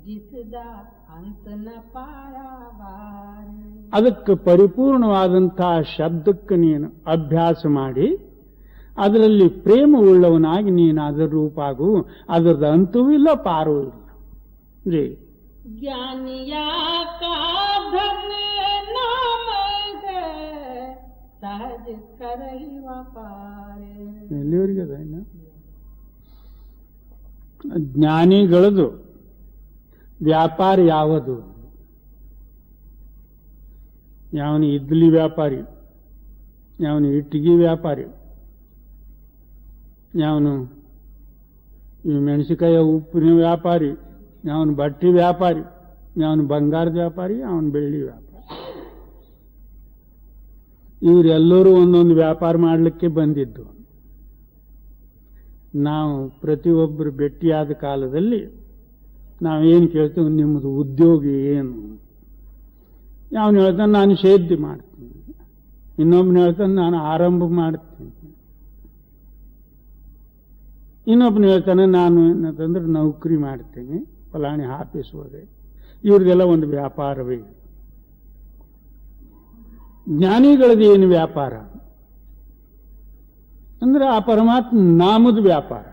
ಜಿಸದಾ ಅಂತನ ಪಾರಾವಾರ. ಅದಕ್ಕೆ ಪರಿಪೂರ್ಣವಾದಂತಹ ಶಬ್ದಕ್ಕೆ ನೀನು ಅಭ್ಯಾಸ ಮಾಡಿ ಅದರಲ್ಲಿ ಪ್ರೇಮ ಉಳ್ಳವನಾಗಿ ನೀನು ಅದರ ರೂಪಾಗು. ಅದರದ ಅಂತವೂ ಇಲ್ಲ, ಪಾರೂ ಇಲ್ಲ. ಜಿ ज्ञानिया का धन नाम है सहज करही व्यापार. ಎಲ್ಲಿವರೆಗೆ ಅದ? ಇನ್ನು ಜ್ಞಾನಿಗಳದು ವ್ಯಾಪಾರ ಯಾವುದು? ಯಾವನು ಇಡ್ಲಿ ವ್ಯಾಪಾರಿ, ಯಾವನು ಇಟ್ಟಿಗೆ ವ್ಯಾಪಾರಿ, ಯಾವನು ಈ ಮೆಣಸಿಕಾಯ ಉಪ್ಪಿನ ವ್ಯಾಪಾರಿ, ಯಾವನು ಬಟ್ಟೆ ವ್ಯಾಪಾರಿ, ಯಾವನು ಬಂಗಾರದ ವ್ಯಾಪಾರಿ, ಅವನು ಬೆಳ್ಳಿ ವ್ಯಾಪಾರಿ. ಇವರೆಲ್ಲರೂ ಒಂದೊಂದು ವ್ಯಾಪಾರ ಮಾಡಲಿಕ್ಕೆ ಬಂದಿದ್ದು. ನಾವು ಪ್ರತಿಯೊಬ್ಬರು ಭೇಟಿಯಾದ ಕಾಲದಲ್ಲಿ ನಾವೇನು ಕೇಳ್ತೇವೆ? ನಿಮ್ಮದು ಉದ್ಯೋಗ ಏನು? ಯಾವನು ಹೇಳ್ತಾನೆ ನಾನು ಸೇದ್ದಿ ಮಾಡ್ತೀನಿ, ಇನ್ನೊಬ್ಬನ ಹೇಳ್ತಾನೆ ನಾನು ಆರಂಭ ಮಾಡ್ತೀನಿ, ಇನ್ನೊಬ್ಬನ ಹೇಳ್ತಾನೆ ನಾನು ಏನಂತಂದ್ರೆ ನೌಕರಿ ಮಾಡ್ತೀನಿ ಫಲಾಣಿ ಆಫೀಸ್ ಹೋದೆ. ಇವ್ರಿಗೆಲ್ಲ ಒಂದು ವ್ಯಾಪಾರವೇ. ಜ್ಞಾನಿಗಳದ್ದು ಏನು ವ್ಯಾಪಾರ ಅಂದ್ರೆ ಆ ಪರಮಾತ್ಮ ನಾಮದ ವ್ಯಾಪಾರ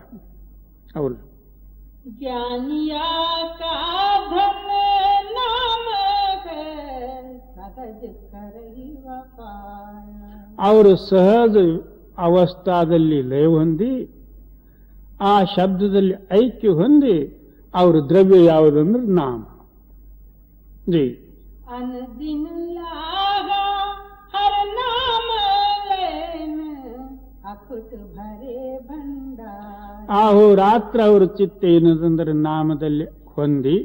ಅವರು. ज्ञानिया का धन नाम है सहज करही व्यापार. ಅವರು ಸಹಜ ಅವಸ್ಥಾದಲ್ಲಿ ಲಯ ಹೊಂದಿ ಆ ಶಬ್ದದಲ್ಲಿ ಐಕ್ಯ ಹೊಂದಿ ಅವರ ದ್ರವ್ಯ ಯಾವುದಂದ್ರೆ ನಾಮ. ಜಿ अनदिन लागा हर नाम लेन अकुट भरे भंडार. ಆಹೋರಾತ್ರ ಅವರ ಚಿತ್ತ ಏನದಂದ್ರೆ ನಾಮದಲ್ಲಿ ಹೊಂದಿ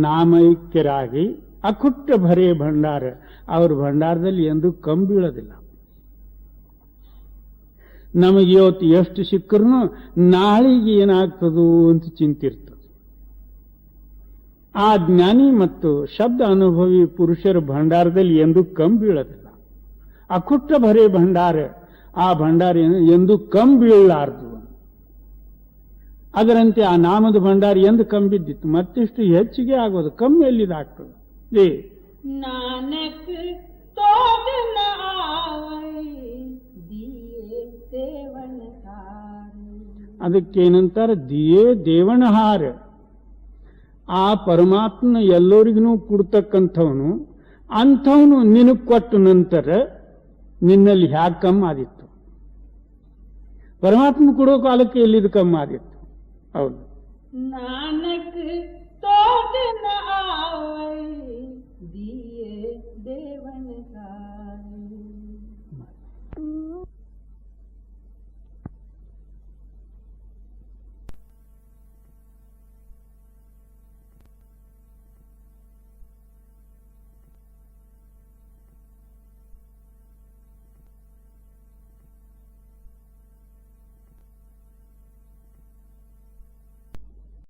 ನಾಮೈಕ್ಯರಾಗಿ ಅಕುಟ್ಟ ಭರೇ ಭಂಡಾರ. ಅವ್ರ ಭಂಡಾರದಲ್ಲಿ ಎಂದೂ ಕಂಬೀಳೋದಿಲ್ಲ. ನಮಗೆ ಇವತ್ತು ಎಷ್ಟು ಸಿಕ್ಕರೂ ನಾಳೆಗೆ ಏನಾಗ್ತದೋ ಅಂತ ಚಿಂತಿರ್ತದೆ. ಆ ಜ್ಞಾನಿ ಮತ್ತು ಶಬ್ದ ಅನುಭವಿ ಪುರುಷರ ಭಂಡಾರದಲ್ಲಿ ಎಂದೂ ಕಮ್ಮಿ ಬೀಳೋದಿಲ್ಲ. ಅಕುಟ್ಟ ಭರೆ ಭಂಡಾರ, ಆ ಭಂಡಾರ ಎಂದು ಕಮ್ಮಿ ಬೀಳಲಾರದು. ಅದರಂತೆ ಆ ನಾಮದ ಭಂಡಾರ ಎಂದು ಕಮ್ಮಿ ಬಿದ್ದಿತ್ತು, ಮತ್ತಿಷ್ಟು ಹೆಚ್ಚಿಗೆ ಆಗೋದು, ಕಮ್ಮಿ ಎಲ್ಲಿದಾಗ್ತದೆ. ನಾನಕ್ ತೋಟ ನ ಆವೈ ದಿಯೆ ದೇವನಹಾರ. ಅದಕ್ಕೇನಂತಾರೆ? ದಿಯೇ ದೇವನಹಾರ. ಆ ಪರಮಾತ್ಮನ ಎಲ್ಲರಿಗೂ ಕೊಡ್ತಕ್ಕಂಥವನು, ಅಂಥವನು ನಿನಗೆ ಕೊಟ್ಟ ನಂತರ ನಿನ್ನಲ್ಲಿ ಹ್ಯಾಕ್ ಕಮ್ಮಿ ಆದಿತ್ತು? ಪರಮಾತ್ಮ ಕೊಡೋ ಕಾಲಕ್ಕೆ ಎಲ್ಲಿದು ಕಮ್ಮಿ ಆದಿತ್ತು? ಹೌದು. ನಾನಕ್ ತೋಟ ನ ಆವೈ